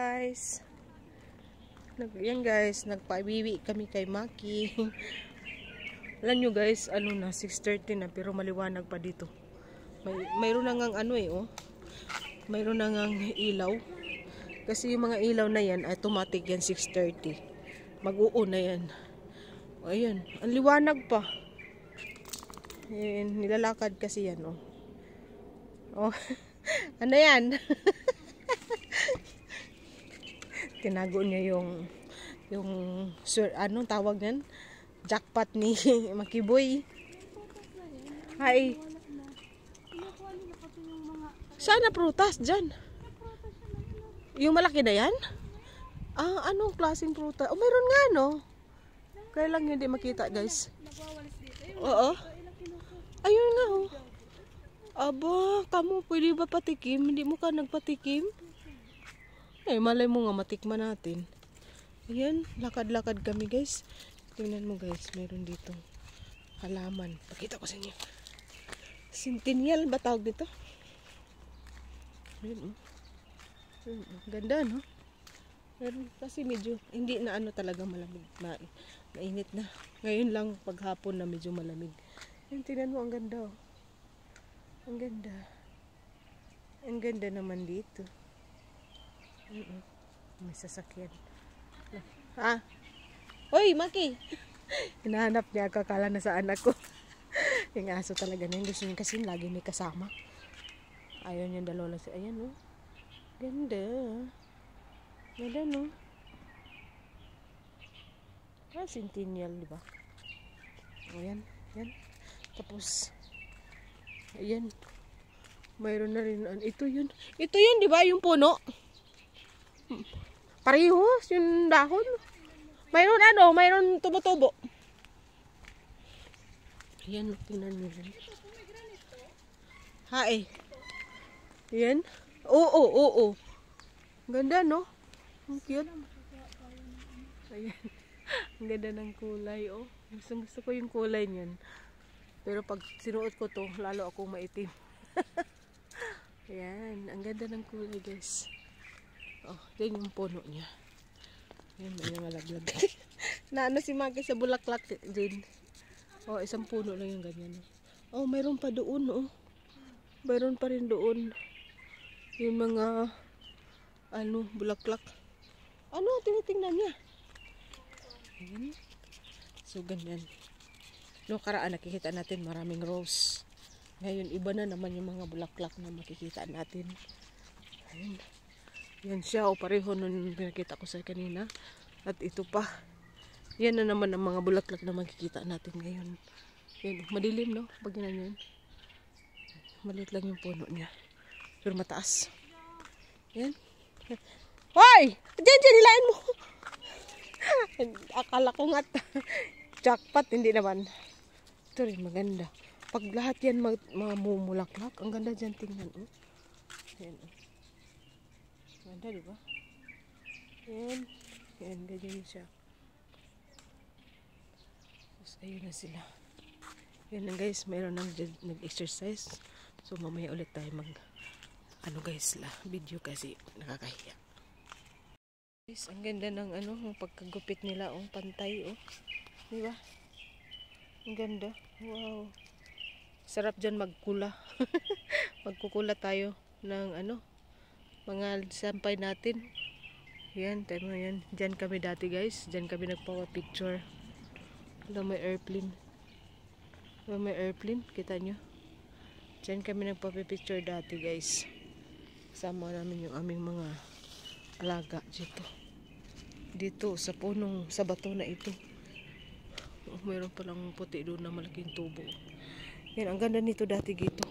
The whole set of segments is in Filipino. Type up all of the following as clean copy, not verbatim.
Guys, yan guys, nagpabiwi kami kay Maki. Alam nyo guys, ano na 6:30 na pero maliwanag pa dito. Mayroon na ngang ano oh. Mayroon na ngang ilaw. Kasi yung mga ilaw na yan automatic yan 6:30. Mag-uo na yan. O ayan, ang liwanag pa. Ayan, nilalakad kasi yan oh. Oh. Ano yan? Tinago niya yung anong tawag niyan? Jackpot ni Makiboy. Hi. Sana prutas dyan. Yung malaki na yan? Ah, anong klaseng prutas? Oh, mayroon nga no. Kaya lang hindi makita guys. Oo. Ayun nga oh. Aba, kamu pwede ba patikim? Hindi mo ka nagpatikim? Eh, malay mo nga matikman natin. Ayan, lakad-lakad kami guys. Tingnan mo guys, mayroon dito halaman. Pakita ko sa inyo. Centennial ba tawag dito? Ayan, ganda no? Meron, kasi medyo, hindi na ano talaga malamig. Mainit na. Ngayon lang paghapon na medyo malamig. Ayan, tingnan mo, ang ganda oh. Ang ganda. Ang ganda naman dito. May sasakyan. Ha? Hoy, Maki! Hinahanap niya ako, akala na saan ako. Yung aso talaga na yung gusto niya kasi lagi may kasama. Ayaw niya dalawa lang. Ayan oh. Ganda. Ganda no. Ah, Centennial, di ba? Ayan. Ayan. Tapos, ayan. Mayroon na rin. Ito yun. Ito yun, di ba? Yung puno. Parehos yung dahon. Mayroon ano, mayroon tubo-tubo. Ayan, tingnan nyo rin. Ha eh. Ayan. Oo. Ganda no? Ang cute. Ayan. Ang ganda ng kulay oh. Gusto ko yung kulay niyan. Pero pag sinuot ko to, lalo akong maitim. Ayan, ang ganda ng kulay guys. Oh, yan yung puno niya. Ayan, may namalaglag. Naano si Maki sa bulaklak din. Oh, isang puno lang yung ganyan. Oh, mayroon pa doon oh. Mayroon pa rin doon. Yung mga ano, bulaklak. Ano, tinitingnan niya. Ayan. So, ganyan. No, karaan nakikita natin maraming rose. Ngayon, iba na naman yung mga bulaklak na makikita natin. Ayan. Yan siya, o pareho nun pinakita ko sa kanina. At ito pa. Yan na naman ang mga bulaklak na makikita natin ngayon. Yan, madilim no? Pag yan. Maliit lang yung puno niya. Pero mataas. Yan. Hoy! Diyan, hilain mo! Akala ko nga jackpot, hindi naman. Ito rin, maganda. Pag lahat yan mamumulaklak, ang ganda dyan tingnan. Oh. Yan. Ganda, diba? Yan. Yan, ganyan siya. Tapos, ayun na sila. Yan na guys, mayroon nag-exercise. So, mamaya ulit tayo ano guys, video kasi nakakahiya. Guys, ang ganda ng ano, ng pagkagupit nila, oh, pantay, oh. Diba? Ang ganda. Wow. Sarap dyan magkula. Magkukula tayo ng ano, mga sampay natin. Yan, tayo mo yan. Diyan kami dati guys. Diyan kami nagpapapicture. Alam, may airplane. Alam, may airplane. Kita nyo? Diyan kami nagpapapicture dati guys. Kasama namin yung aming mga alaga dito. Dito sa punong, sa bato na ito. Oh, mayroon palang puti doon na malaking tubo. Yan, ang ganda nito dati dito.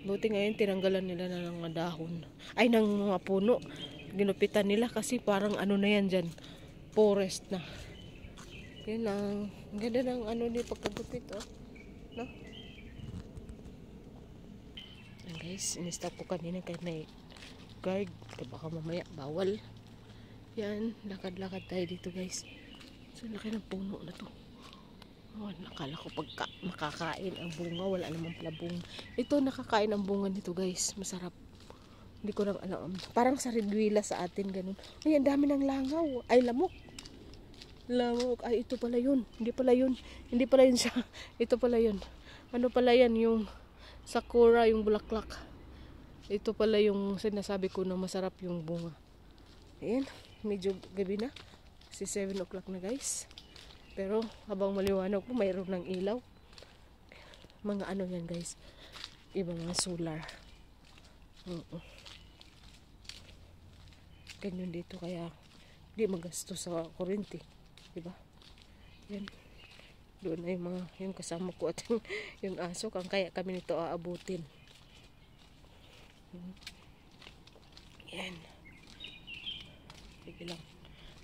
Buti ngayon tinanggalan nila na ng mga dahon. Ay, ng mga puno. Ginupitan nila kasi parang ano na yan dyan. Forest na. Yan lang. Ang ganda ng ano ni pagkagupit oh. No? Yan guys, in-stop ko kanina kahit may guard. Baka mamaya bawal. Yan, lakad-lakad tayo dito guys. So, laki ng puno na to. Oh, nakala ko pagka makakain ang bunga, wala namang pala bunga. Ito nakakain ang bunga nito guys, masarap. Hindi ko lang alam. Parang sa Ridwila sa atin, ganun. Ay, ang dami ng langaw. Ay, lamok. Lamok. Ay, ito pala yun. Hindi pala yun. Hindi pala yun siya. Ito pala yun. Ano pala yan? Yung sakura, yung bulaklak. Ito pala yung sinasabi ko na masarap yung bunga. Ayan. Medyo gabi na. Kasi 7 o'clock na guys. Pero habang maliwanag po, mayroon ng ilaw. Mga ano yan guys. Ibang mga solar. Ganyan dito kaya di magasto sa kuryente, di ba? Yan. Doon na yung mga yung kasama ko at yung aso kang kaya kami nito aabutin. Yan. Sige lang.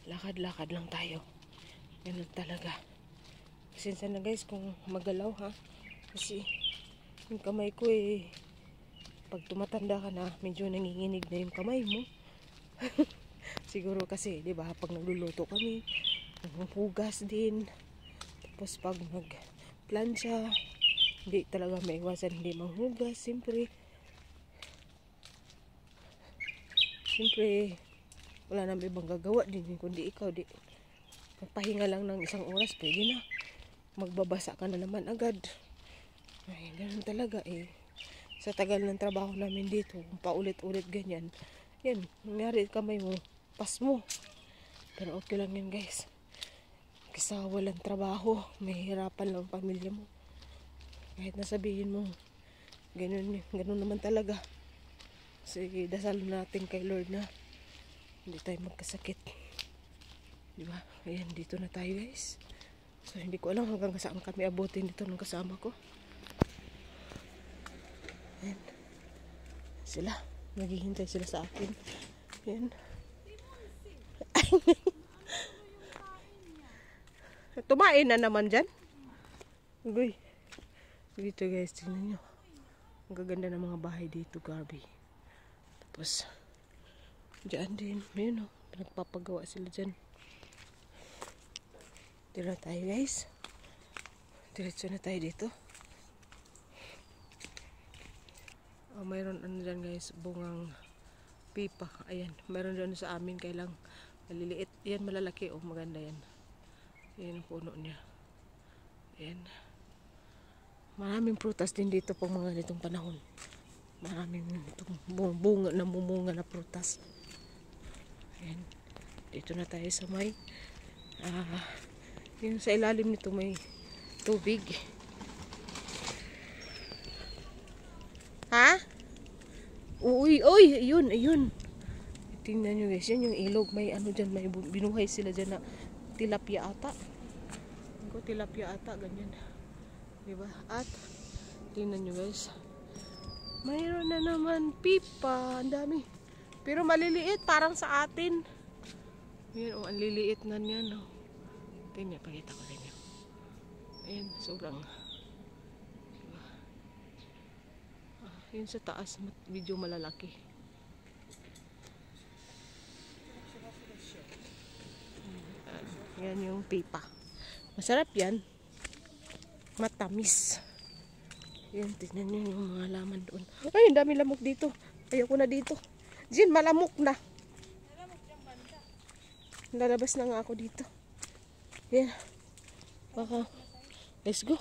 Lakad-lakad lang tayo. Ganun talaga. Pasensya na guys kung magalaw ha. Kasi yung kamay ko pag tumatanda ka na, medyo nanginginig na yung kamay mo. Siguro kasi, 'di ba, pag nagluluto kami, naghuhugas din. Tapos pag nagplansya, hindi talaga maiwasan hindi manghugas, siyempre wala nang ibang gagawa din kundi ikaw, di papahinga lang ng 1 oras, pwede na. Magbabasa ka na naman agad. Ay, ganun talaga sa tagal ng trabaho namin dito, kung paulit-ulit ganyan, yan, nangyari kamay mo, pas mo. Pero okay lang yan guys. Kasi walang trabaho, may hirapan lang pamilya mo. Kahit nasabihin mo, ganun naman talaga. Kasi dasal natin kay Lord na hindi tayo magkasakit. Diba? Ayan, dito na tayo guys. So hindi ko alam hanggang saan kami abutin dito ng kasama ko. Ayan. Sila. Naghihintay sila sa akin. Ayan. Tumain na naman dyan. Uy. Dito guys, tingnan nyo. Ang gaganda ng mga bahay dito, Garby. Tapos, dyan din. Ayan o. Nagpapagawa sila dyan. Tira tayo guys. Diretso na tayo dito. Mayroon ano dyan guys, bungang pipa. Ayan, mayroon dyan sa amin, kailang maliliit. Yan, malalaki. Oh, maganda yan. Yan ang puno niya. Ayan. Maraming prutas din dito pang mga nitong panahon. Maraming bunga na prutas. Ayan. Dito na tayo sa may yung sa ilalim nito may tubig. Ha? Uy, ayun. Tingnan nyo guys, yan yung ilog. May ano dyan, may binuhay sila dyan na tilapia ata. Tilapia ata, ganyan. Diba? At, tingnan nyo guys. Mayroon na naman pipa. Ang dami. Pero maliliit, parang sa atin. Yan, ang liliit na niyan. Tingnan, pakita ko rin yan. Ayan, sobrang. Yun sa taas, medyo malalaki. Yan yung pipa. Masarap yan. Matamis. Yan, tignan nyo yung mga laman doon. Ay, ang dami lamok dito. Ayoko na dito. Jin, malamok na. Lalabas na nga ako dito. Yan. Baka. Let's go.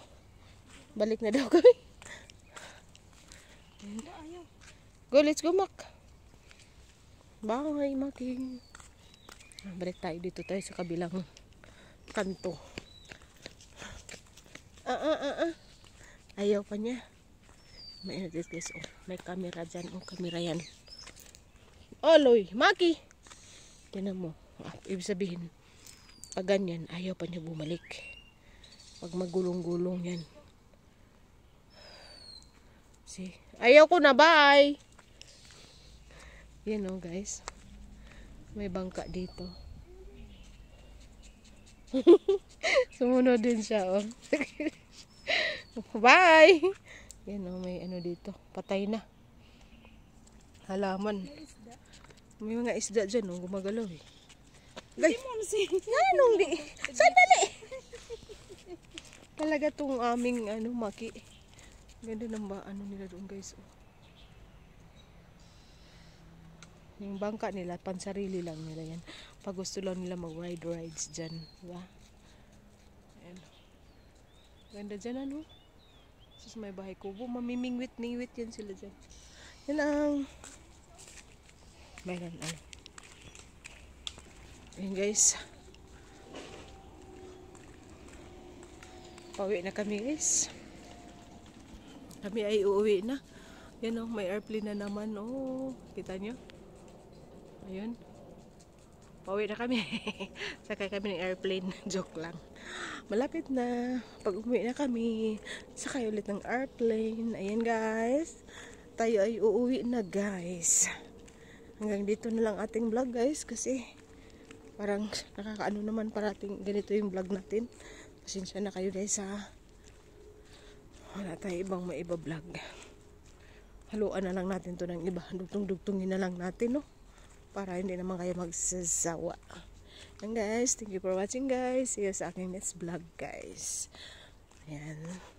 Balik na daw kami. Go, let's go, Mak. Bye, Making. Balik tayo dito tayo sa kabilang kanto. Ayaw pa niya. May ano dito guys. Oh, may camera dyan. Oh, camera yan. Oh, Loy. Maki. Tinan mo. Ibig sabihin, pag ganyan, ayaw pa niya bumalik. Pag magulong-gulong yan. See? Ayaw ko na, bye! Yan o guys. May bangka dito. Sumunod din siya o. Bye! Yan o, may ano dito. Patay na. Halaman. May mga isda dyan o, gumagalaw eh. Gay! Anong di? Sandali! Talaga tong aming ano, Maki. Ganda ng ba ano nila doon guys. Oh. Yung bangka nila, pansarili lang nila yan. Pag gusto lang nila mag-ride rides dyan. Diba? Ayan. Ganda dyan ano. Sus may bahay kubo. Mamimingwit-mingwit yan sila dyan. Yan ang mayroon ano. Ayan guys. Pauwi na kami guys. Kami ay uuwi na. Yan oh, may airplane na naman. Oh, kita nyo? Ayun. Pauwi na kami. Sakay kami ng airplane. Joke lang. Malapit na. Pag umuwi na kami, sakay ulit ng airplane. Ayan guys. Tayo ay uuwi na guys. Hanggang dito na lang ating vlog guys. Kasi parang nakakaano naman parating ganito yung vlog natin. Pasensya na kayo guys ha. Wala tayo ibang maiba vlog. Haluan na lang natin to ng iba. Dugtong-dugtungin na lang natin no. Para hindi naman kayo magsasawa. And guys, thank you for watching guys. See you sa aking next vlog guys. Ayan.